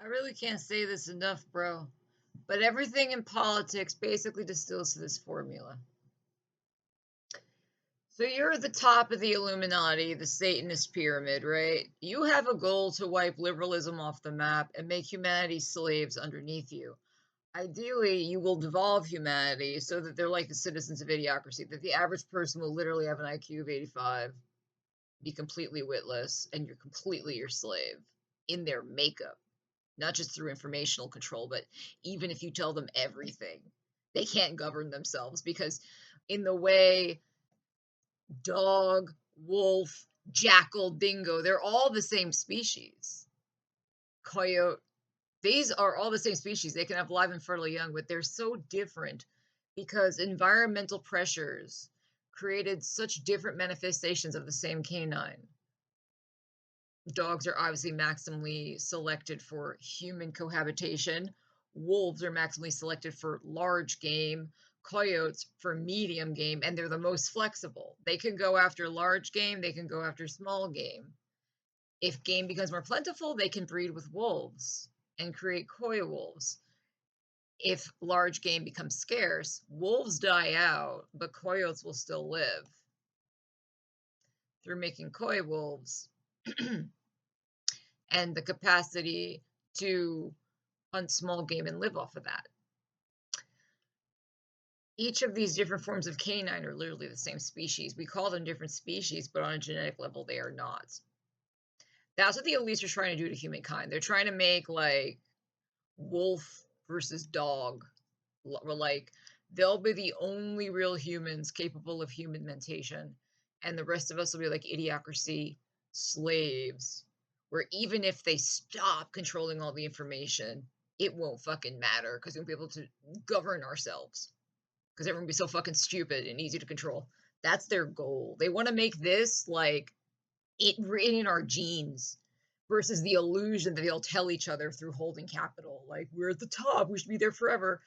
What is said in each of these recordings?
I really can't say this enough, bro. But everything in politics basically distills to this formula. So you're at the top of the Illuminati, the Satanist pyramid, right? You have a goal to wipe liberalism off the map and make humanity slaves underneath you. Ideally, you will devolve humanity so that they're like the citizens of idiocracy, that the average person will literally have an IQ of 85, be completely witless, and you're completely your slave in their makeup, not just through informational control, but even if you tell them everything, they can't govern themselves because, in the way dog, wolf, jackal, dingo, they're all the same species. Coyote, these are all the same species. They can have live and fertile young, but they're so different because environmental pressures created such different manifestations of the same canine. Dogs are obviously maximally selected for human cohabitation. Wolves are maximally selected for large game. Coyotes for medium game, and they're the most flexible. They can go after large game, they can go after small game. If game becomes more plentiful, they can breed with wolves and create coy wolves. If large game becomes scarce, wolves die out, but coyotes will still live through making coy wolves and the capacity to hunt small game and live off of that. Each of these different forms of canine are literally the same species. We call them different species, but on a genetic level, they are not. That's what the elites are trying to do to humankind. They're trying to make like wolf versus dog. Like they'll be the only real humans capable of human mentation, and the rest of us will be like idiocracy slaves. Where even if they stop controlling all the information, it won't fucking matter because we'll be able to govern ourselves because everyone will be so fucking stupid and easy to control. That's their goal. They want to make this like it written in our genes versus the illusion that they'll tell each other through holding capital. Like, we're at the top, we should be there forever.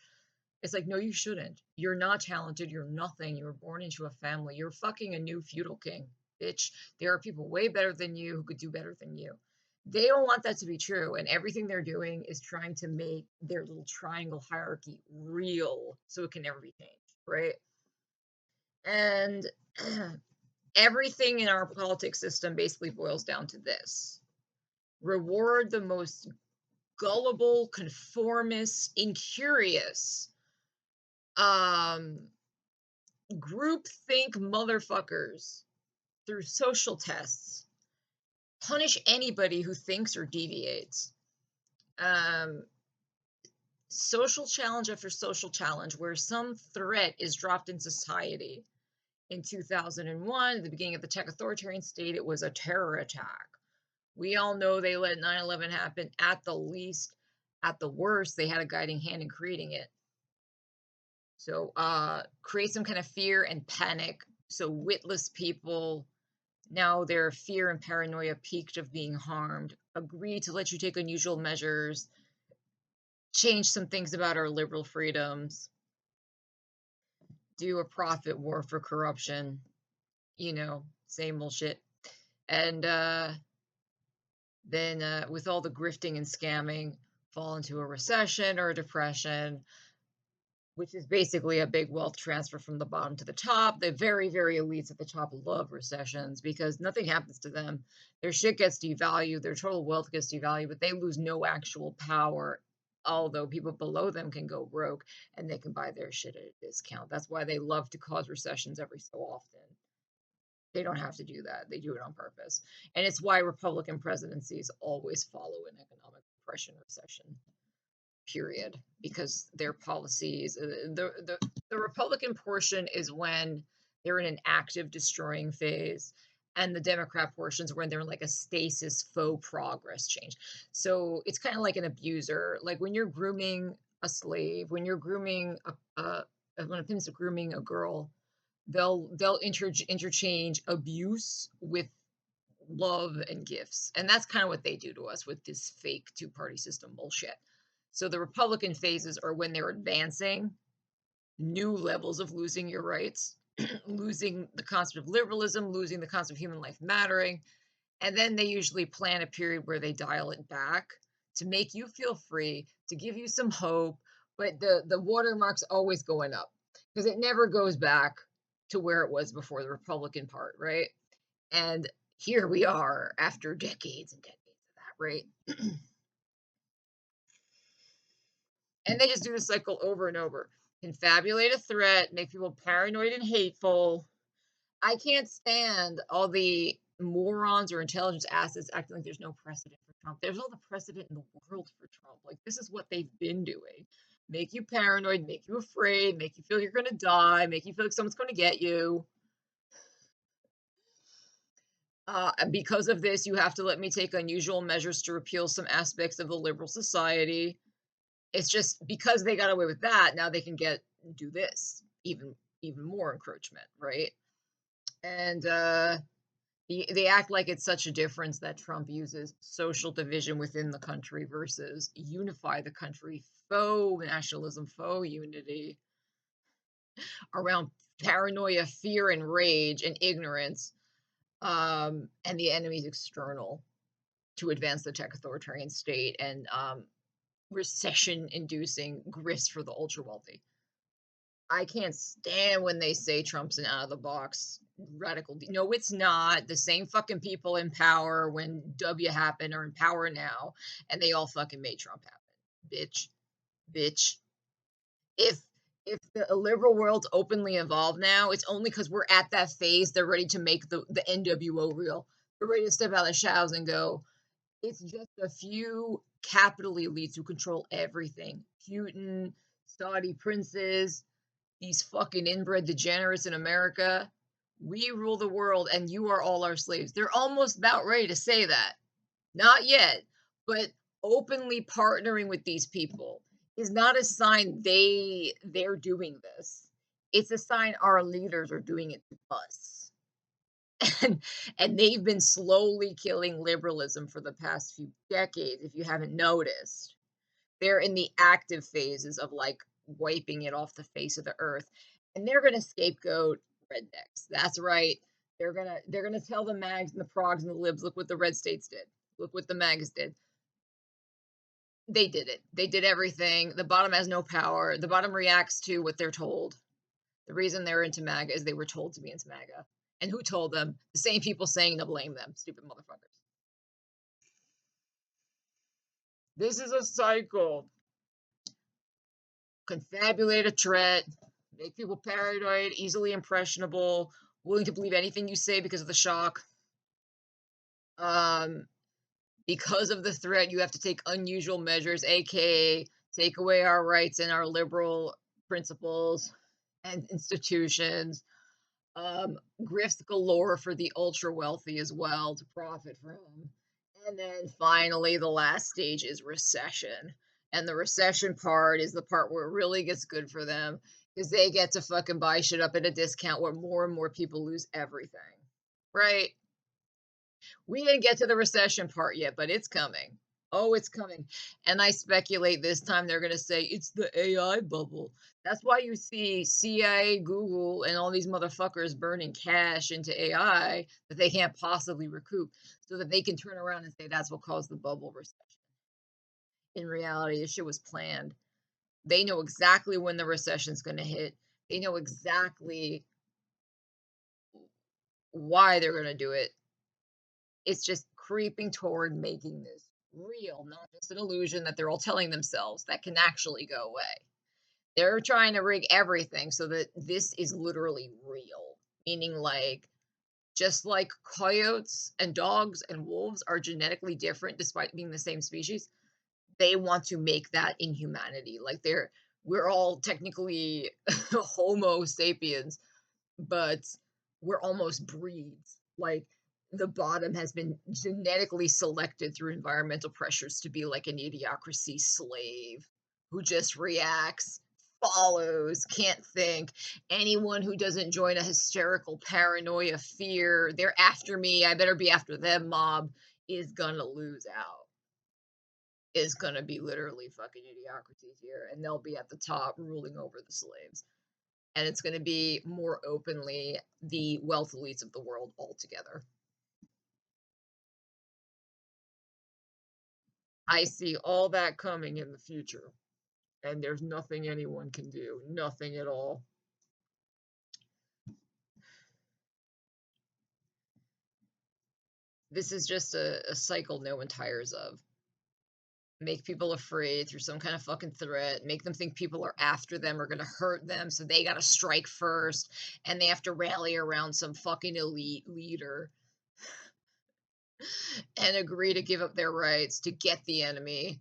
It's like, no, you shouldn't. You're not talented. You're nothing. You were born into a family. You're fucking a new feudal king, bitch. There are people way better than you who could do better than you. They don't want that to be true. And everything they're doing is trying to make their little triangle hierarchy real so it can never be changed, right? And everything in our politics system basically boils down to this: reward the most gullible, conformist, incurious, group think motherfuckers through social tests. Punish anybody who thinks or deviates. Social challenge after social challenge, where some threat is dropped in society. In 2001, at the beginning of the tech authoritarian state, it was a terror attack. We all know they let 9/11 happen at the least. At the worst, they had a guiding hand in creating it. So create some kind of fear and panic. So witless people, now their fear and paranoia peaked of being harmed, agree to let you take unusual measures, change some things about our liberal freedoms, do a profit war for corruption, same old shit. And then with all the grifting and scamming, fall into a recession or a depression, which is basically a big wealth transfer from the bottom to the top. The very, very elites at the top love recessions because nothing happens to them. Their shit gets devalued, their total wealth gets devalued, but they lose no actual power. Although people below them can go broke and they can buy their shit at a discount. That's why they love to cause recessions every so often. They don't have to do that. They do it on purpose. And it's why Republican presidencies always follow an economic depression recession, period, because their policies, the Republican portion is when they're in an active destroying phase, and the Democrat portions when they're in like a stasis faux progress change. So it's kind of like an abuser. Like when you're grooming a slave, when you're grooming when it comes to grooming a girl, they'll interchange abuse with love and gifts. And that's kind of what they do to us with this fake two-party system bullshit. So the Republican phases are when they're advancing new levels of losing your rights, losing the concept of liberalism, losing the concept of human life mattering. And then they usually plan a period where they dial it back to make you feel free, to give you some hope, but the watermark's always going up because it never goes back to where it was before the Republican part, right? And here we are after decades and decades of that, right? And they just do the cycle over and over. Confabulate a threat, make people paranoid and hateful. I can't stand all the morons or intelligence assets acting like there's no precedent for Trump. There's all the precedent in the world for Trump. Like, this is what they've been doing. Make you paranoid, make you afraid, make you feel you're going to die, make you feel like someone's going to get you. Because of this, you have to let me take unusual measures to repeal some aspects of the liberal society. It's just because they got away with that, now they can do this, even more encroachment, right? And they act like it's such a difference that Trump uses social division within the country versus unify the country, faux nationalism, faux unity around paranoia, fear, and rage and ignorance, and the enemy's external to advance the tech authoritarian state and recession-inducing grist for the ultra wealthy. I can't stand when they say Trump's an out of the box radical. No, it's not. The same fucking people in power when W happened are in power now, and they all fucking made Trump happen. Bitch, bitch. If the liberal world's openly involved now, it's only because we're at that phase. They're ready to make the NWO real. They're ready to step out of the shadows and go, it's just a few capital elites who control everything. Putin, Saudi princes, these fucking inbred degenerates in America. We rule the world and you are all our slaves. They're almost about ready to say that. Not yet, but openly partnering with these people is not a sign they're doing this. It's a sign our leaders are doing it to us. And they've been slowly killing liberalism for the past few decades, if you haven't noticed. They're in the active phases of like wiping it off the face of the earth. And they're gonna scapegoat rednecks. That's right. They're gonna tell the mags and the progs and the libs, look what the red states did. Look what the mags did. They did it. They did everything. The bottom has no power. The bottom reacts to what they're told. The reason they're into MAGA is they were told to be into MAGA. And who told them? The same people saying to blame them. Stupid motherfuckers. This is a cycle. Confabulate a threat, make people paranoid, easily impressionable, willing to believe anything you say because of the shock. Because of the threat, you have to take unusual measures, aka take away our rights and our liberal principles and institutions. Grift galore for the ultra wealthy as well to profit from. And then finally, the last stage is recession. And the recession part is the part where it really gets good for them because they get to fucking buy shit up at a discount where more and more people lose everything. Right? We didn't get to the recession part yet, but it's coming. Oh, it's coming. And I speculate this time they're going to say it's the AI bubble. That's why you see CIA, Google, and all these motherfuckers burning cash into AI that they can't possibly recoup so that they can turn around and say that's what caused the bubble recession. In reality, this shit was planned. They know exactly when the recession's going to hit. They know exactly why they're going to do it. It's just creeping toward making this real, not just an illusion that they're all telling themselves that can actually go away. They're trying to rig everything so that this is literally real, meaning like just like coyotes and dogs and wolves are genetically different despite being the same species, they want to make that in humanity. Like we're all technically Homo sapiens, but we're almost breeds. Like the bottom has been genetically selected through environmental pressures to be like an idiocracy slave who just reacts, follows, can't think. Anyone who doesn't join a hysterical paranoia, fear, they're after me, I better be after them mob is gonna lose out. Is gonna be literally fucking idiocracies here, and they'll be at the top ruling over the slaves. And it's going to be more openly the wealth elites of the world altogether. I see all that coming in the future, and there's nothing anyone can do. Nothing at all. This is just a cycle no one tires of. Make people afraid through some kind of fucking threat, make them think people are after them or gonna hurt them, so they gotta strike first, and they have to rally around some fucking elite leader and agree to give up their rights to get the enemy.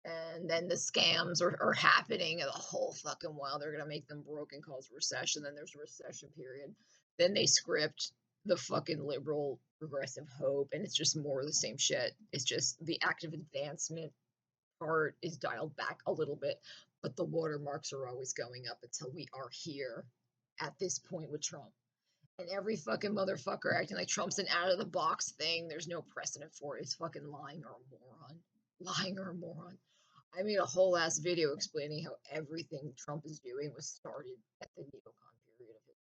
And then the scams are happening the whole fucking while. They're gonna make them broke and cause recession. Then there's a recession period. Then they script the fucking liberal progressive hope, and it's just more of the same shit. It's just the active advancement part is dialed back a little bit, but the watermarks are always going up until we are here at this point with Trump. And every fucking motherfucker acting like Trump's an out of the box thing, there's no precedent for it. It's fucking lying or a moron. Lying or a moron. I made a whole ass video explaining how everything Trump is doing was started at the neocon period of history.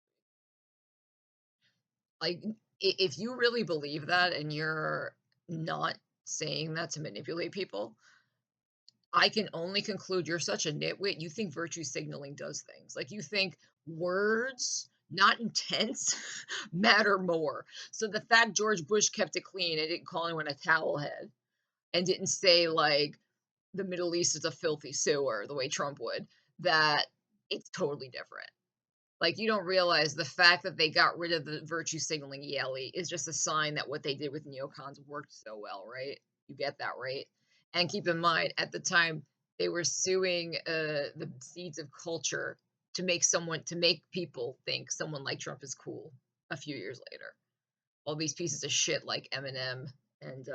Like, if you really believe that and you're not saying that to manipulate people, I can only conclude you're such a nitwit. You think virtue signaling does things. Like, you think words, not intents, matter more. So the fact George Bush kept it clean and didn't call anyone a towelhead and didn't say, like, the Middle East is a filthy sewer the way Trump would, that it's totally different. Like, you don't realize the fact that they got rid of the virtue signaling yelly is just a sign that what they did with neocons worked so well, right? You get that, right? And keep in mind, at the time, they were suing the seeds of culture to make people think someone like Trump is cool a few years later. All these pieces of shit like Eminem and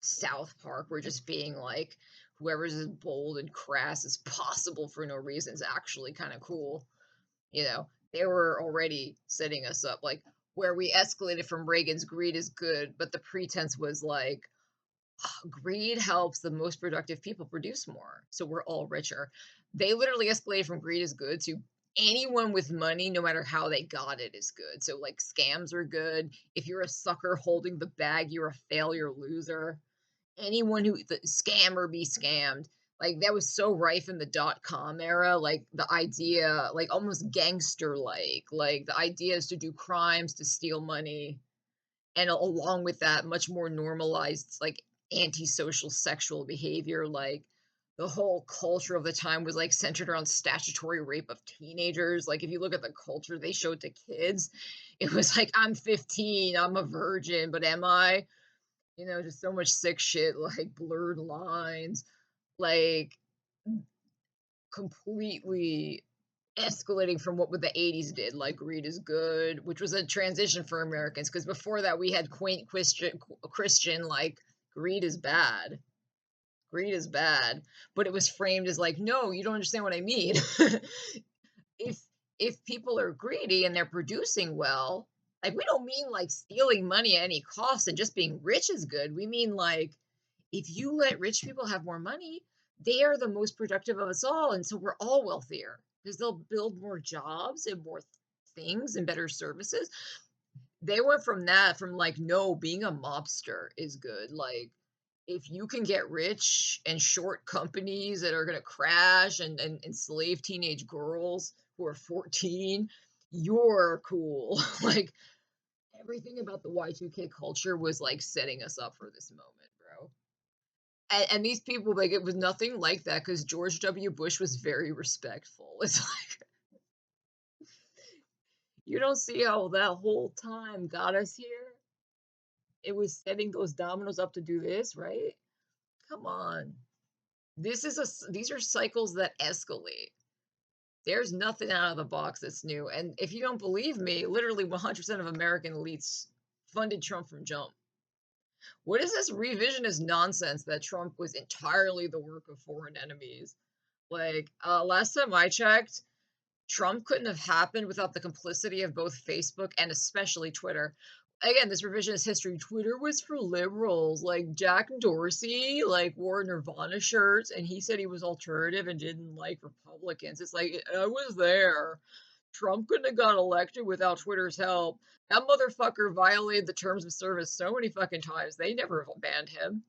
South Park were just being like, whoever's as bold and crass as possible for no reason is actually kind of cool. You know, they were already setting us up, like, where we escalated from Reagan's greed is good, but the pretense was like, greed helps the most productive people produce more, so we're all richer. They literally escalated from greed is good to anyone with money, no matter how they got it, is good. So, like, scams are good. If you're a sucker holding the bag, you're a failure loser. Anyone who the scam or be scammed, like, that was so rife in the dot-com era, like, the idea, like, almost gangster like the idea is to do crimes to steal money, and along with that much more normalized, like, antisocial sexual behavior. Like, the whole culture of the time was like centered around statutory rape of teenagers. Like, if you look at the culture they showed to kids, it was like, I'm 15, I'm a virgin, but am I? Just so much sick shit, like blurred lines, like, completely escalating from what the 80s did, like greed is good, which was a transition for Americans, because before that we had quaint Christian, like, greed is bad. Greed is bad, but it was framed as like, no, you don't understand what I mean. if if people are greedy and they're producing well, like, we don't mean like stealing money at any cost and just being rich is good. We mean, like, if you let rich people have more money, they are the most productive of us all, and so we're all wealthier because they'll build more jobs and more things and better services. They went from that, from like, no, being a mobster is good. Like, if you can get rich and short companies that are going to crash and enslave teenage girls who are 14, you're cool. Like, everything about the Y2K culture was like setting us up for this moment, bro. And these people, like, it was nothing like that because George W. Bush was very respectful. It's like, you don't see how that whole time got us here? It was setting those dominoes up to do this, right? Come on. These are cycles that escalate. There's nothing out of the box that's new. And if you don't believe me, literally 100% of American elites funded Trump from jump. What is this revisionist nonsense that Trump was entirely the work of foreign enemies? Like, last time I checked, Trump couldn't have happened without the complicity of both Facebook and especially Twitter. Again, this revisionist history, Twitter was for liberals. Like, Jack Dorsey, like, wore Nirvana shirts, and he said he was alternative and didn't like Republicans. It's like, I was there. Trump couldn't have got elected without Twitter's help. That motherfucker violated the terms of service so many fucking times. They never banned him.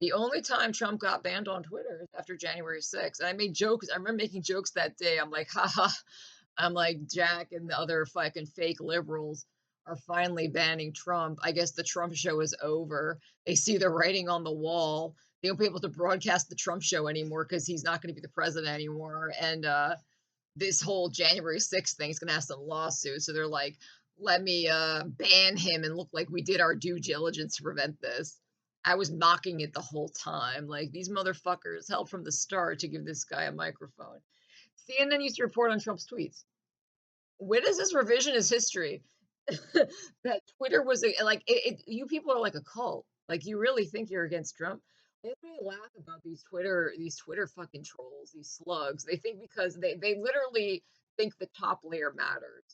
The only time Trump got banned on Twitter is after January 6th. And I made jokes. I remember making jokes that day. I'm like, haha. I'm like, Jack and the other fucking fake liberals are finally banning Trump. I guess the Trump show is over. They see the writing on the wall. They won't be able to broadcast the Trump show anymore because he's not going to be the president anymore. And this whole January 6th thing is going to have some lawsuits. So they're like, let me ban him and look like we did our due diligence to prevent this. I was mocking it the whole time. Like, these motherfuckers helped from the start to give this guy a microphone. CNN used to report on Trump's tweets. When is this revisionist history? That Twitter was like you people are like a cult. Like, you really think you're against Trump? They really laugh about these Twitter fucking trolls, these slugs. They think because they literally think the top layer matters.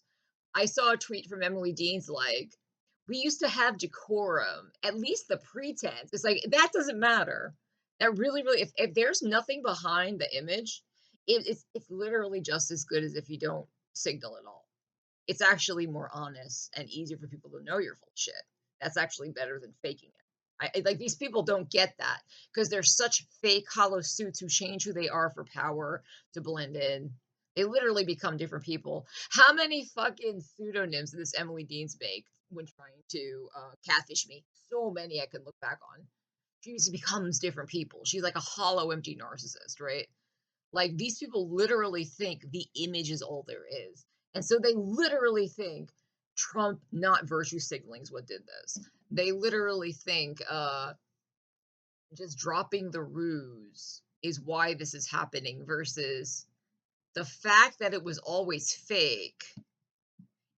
I saw a tweet from Emily Dean's like, we used to have decorum, at least the pretense. It's like that doesn't matter. That really, if there's nothing behind the image, it's literally just as good as if you don't signal at all. It's actually more honest and easier for people to know you're full of shit. That's actually better than faking it. Like, these people don't get that because they're such fake hollow suits who change who they are for power to blend in. They literally become different people. How many fucking pseudonyms did this Emily Dean's make when trying to catfish me? So many I could look back on. She just becomes different people. She's like a hollow, empty narcissist, right? Like, these people literally think the image is all there is. And so they literally think Trump not virtue signaling is what did this. They literally think just dropping the ruse is why this is happening versus the fact that it was always fake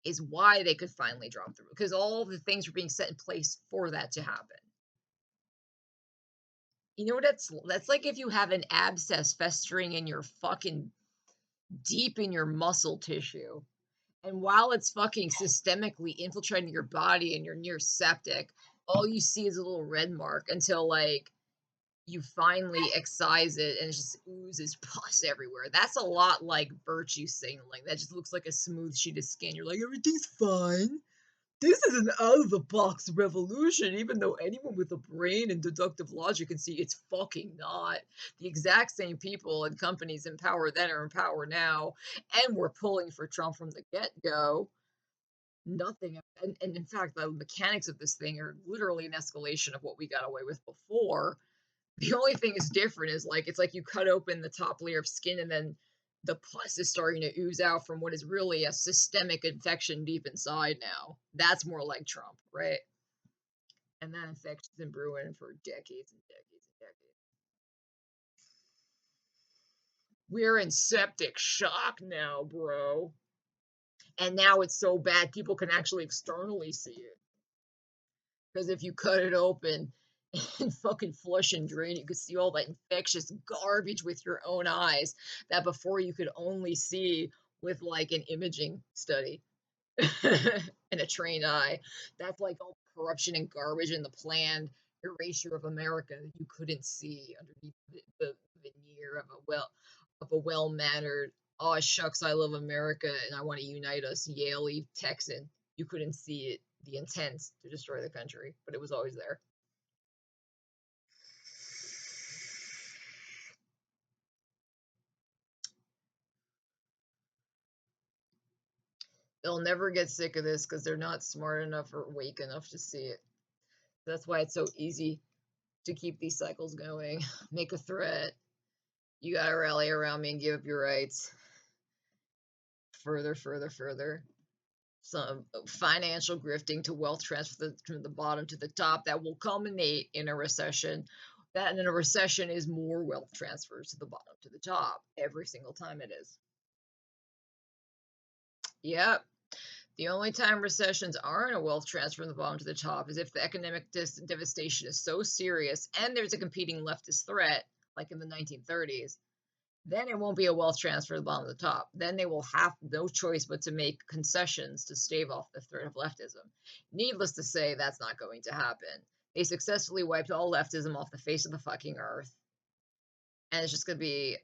is why they could finally drop the ruse because all the things were being set in place for that to happen. You know what that's like if you have an abscess festering in your fucking deep in your muscle tissue. And while it's fucking systemically infiltrating your body and you're near septic, all you see is a little red mark until like you finally excise it and it just oozes pus everywhere. That's a lot like virtue signaling. That just looks like a smooth sheet of skin. You're like, everything's fine. This is an out of the box revolution, even though anyone with a brain and deductive logic can see it's fucking not. The exact same people and companies in power then are in power now, and we're pulling for Trump from the get go. Nothing, and in fact, the mechanics of this thing are literally an escalation of what we got away with before. The only thing is different is like it's like you cut open the top layer of skin and then the pus is starting to ooze out from what is really a systemic infection deep inside now. That's more like Trump, right? And that infection's been brewing for decades and decades and decades. We're in septic shock now, bro. And now it's so bad people can actually externally see it. Because if you cut it open and fucking flush and drain, you could see all that infectious garbage with your own eyes that before you could only see with like an imaging study and a trained eye. That's like all the corruption and garbage and the planned erasure of America that you couldn't see underneath the veneer of a well-mannered, oh shucks, I love America and I want to unite us, Yale Texan. You couldn't see it, the intent to destroy the country, but it was always there. They'll never get sick of this because they're not smart enough or awake enough to see it. That's why it's so easy to keep these cycles going. Make a threat. You gotta rally around me and give up your rights. Further, further, further. Some financial grifting to wealth transfer from the bottom to the top that will culminate in a recession. That in a recession is more wealth transfers to the bottom to the top every single time it is. Yep. The only time recessions aren't a wealth transfer from the bottom to the top is if the economic devastation is so serious and there's a competing leftist threat, like in the 1930s, then it won't be a wealth transfer to the bottom to the top. Then they will have no choice but to make concessions to stave off the threat of leftism. Needless to say, that's not going to happen. They successfully wiped all leftism off the face of the fucking earth. And it's just going to be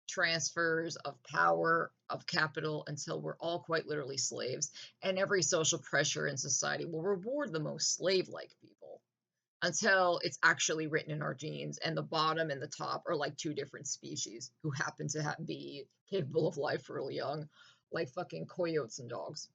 transfers of power, of capital, until we're all quite literally slaves. And every social pressure in society will reward the most slave like people. until it's actually written in our genes, and the bottom and the top are like two different species who happen to be capable of life really young, like fucking coyotes and dogs.